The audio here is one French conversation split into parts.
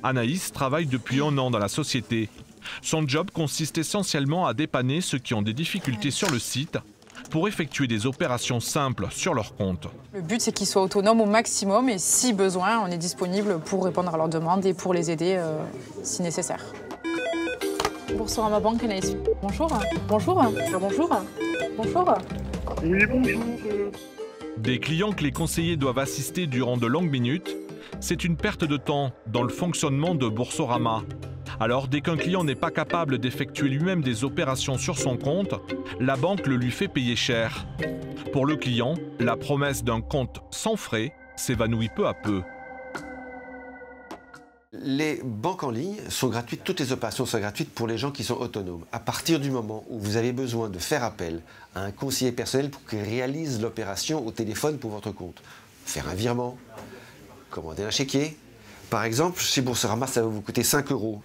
Anaïs travaille depuis 1 an dans la société. Son job consiste essentiellement à dépanner ceux qui ont des difficultés sur le site pour effectuer des opérations simples sur leur compte. Le but, c'est qu'ils soient autonomes au maximum et si besoin, on est disponible pour répondre à leurs demandes et pour les aider si nécessaire. Boursorama Banque, Anaïs. Bonjour. Bonjour. Bonjour. Bonjour. Oui, bonjour. Des clients que les conseillers doivent assister durant de longues minutes, c'est une perte de temps dans le fonctionnement de Boursorama. Alors, dès qu'un client n'est pas capable d'effectuer lui-même des opérations sur son compte, la banque le lui fait payer cher. Pour le client, la promesse d'un compte sans frais s'évanouit peu à peu. Les banques en ligne sont gratuites, toutes les opérations sont gratuites pour les gens qui sont autonomes. À partir du moment où vous avez besoin de faire appel à un conseiller personnel pour qu'il réalise l'opération au téléphone pour votre compte, faire un virement, commander un chéquier. Par exemple, chez Boursorama, ça va vous coûter 5 €.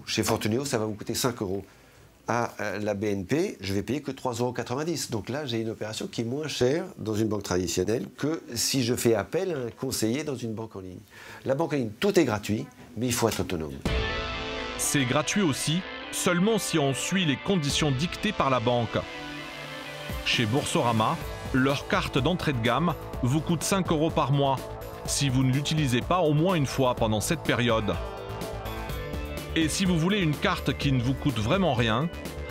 Chez Fortuneo, ça va vous coûter 5 €. À la BNP, je vais payer que 3,90 €. Donc là, j'ai une opération qui est moins chère dans une banque traditionnelle que si je fais appel à un conseiller dans une banque en ligne. La banque en ligne, tout est gratuit, mais il faut être autonome. C'est gratuit aussi, seulement si on suit les conditions dictées par la banque. Chez Boursorama, leur carte d'entrée de gamme vous coûte 5 € par mois, si vous ne l'utilisez pas au moins une fois pendant cette période. Et si vous voulez une carte qui ne vous coûte vraiment rien,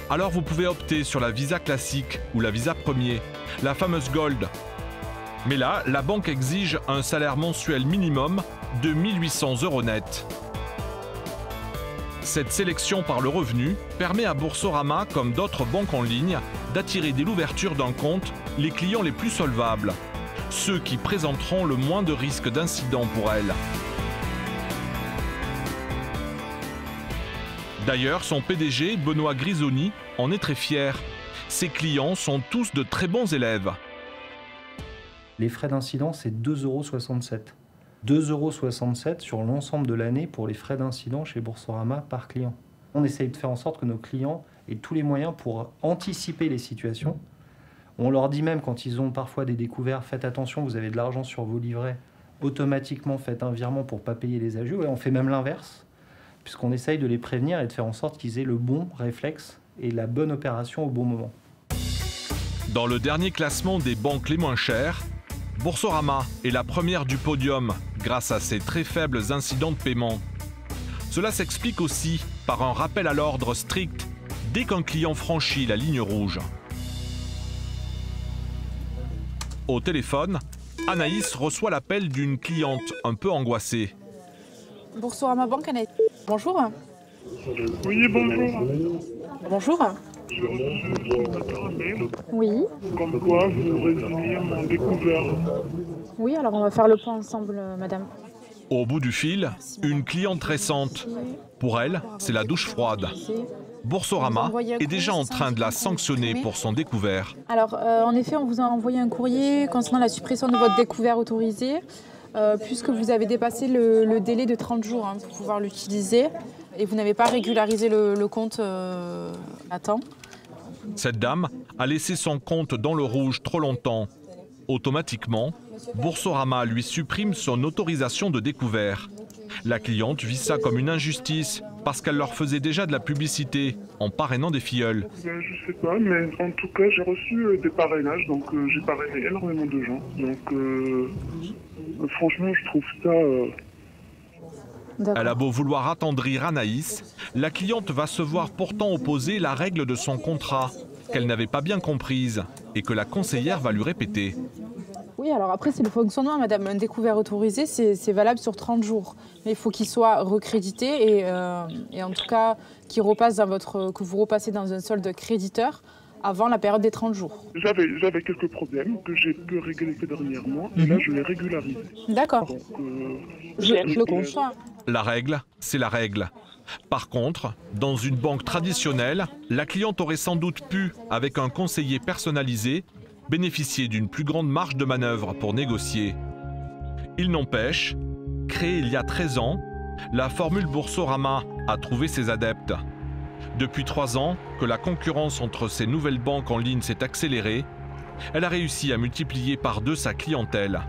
alors vous pouvez opter sur la Visa classique ou la Visa Premier, la fameuse Gold. Mais là, la banque exige un salaire mensuel minimum de 1 800 € net. Cette sélection par le revenu permet à Boursorama, comme d'autres banques en ligne, d'attirer dès l'ouverture d'un compte les clients les plus solvables, ceux qui présenteront le moins de risques d'incident pour elles. D'ailleurs, son PDG, Benoît Grisoni, en est très fier. Ses clients sont tous de très bons élèves. Les frais d'incident, c'est 2,67 €. 2,67 € sur l'ensemble de l'année pour les frais d'incident chez Boursorama par client. On essaye de faire en sorte que nos clients aient tous les moyens pour anticiper les situations. On leur dit même quand ils ont parfois des découvertes, faites attention, vous avez de l'argent sur vos livrets, automatiquement faites un virement pour ne pas payer les agios. Et on fait même l'inverse, puisqu'on essaye de les prévenir et de faire en sorte qu'ils aient le bon réflexe et la bonne opération au bon moment. Dans le dernier classement des banques les moins chères, Boursorama est la première du podium grâce à ses très faibles incidents de paiement. Cela s'explique aussi par un rappel à l'ordre strict dès qu'un client franchit la ligne rouge. Au téléphone, Anaïs reçoit l'appel d'une cliente un peu angoissée. Boursorama Banque, Anaïs. Bonjour. Oui, bonjour. Bonjour. J'ai reçu ce matin un mail, Oui. comme quoi vous résiliez mon découvert. Oui, alors on va faire le point ensemble, madame. Au bout du fil, une cliente récente. Pour elle, c'est la douche froide. Boursorama est déjà en train de la sanctionner pour son découvert. Alors, en effet, on vous a envoyé un courrier concernant la suppression de votre découvert autorisé, puisque vous avez dépassé le délai de 30 jours pour pouvoir l'utiliser, et vous n'avez pas régularisé le compte à temps. Cette dame a laissé son compte dans le rouge trop longtemps. Automatiquement, Boursorama lui supprime son autorisation de découvert. La cliente vit ça comme une injustice parce qu'elle leur faisait déjà de la publicité en parrainant des filleuls. Je sais pas, mais en tout cas, j'ai reçu des parrainages, donc j'ai parrainé énormément de gens. Donc, franchement, je trouve ça... Elle a beau vouloir attendrir Anaïs, la cliente va se voir pourtant opposer la règle de son contrat, qu'elle n'avait pas bien comprise et que la conseillère va lui répéter. Oui, alors après, c'est le fonctionnement, madame. Un découvert autorisé, c'est valable sur 30 jours. Mais il faut qu'il soit recrédité et en tout cas, que vous repassez dans un solde créditeur avant la période des 30 jours. J'avais quelques problèmes que j'ai pu régler que dernièrement, et là, je les régularise. D'accord. Donc, Je le conçois. La règle, c'est la règle. Par contre, dans une banque traditionnelle, la cliente aurait sans doute pu, avec un conseiller personnalisé, bénéficier d'une plus grande marge de manœuvre pour négocier. Il n'empêche, créée il y a 13 ans, la formule Boursorama a trouvé ses adeptes. Depuis 3 ans que la concurrence entre ces nouvelles banques en ligne s'est accélérée, elle a réussi à multiplier par 2 sa clientèle.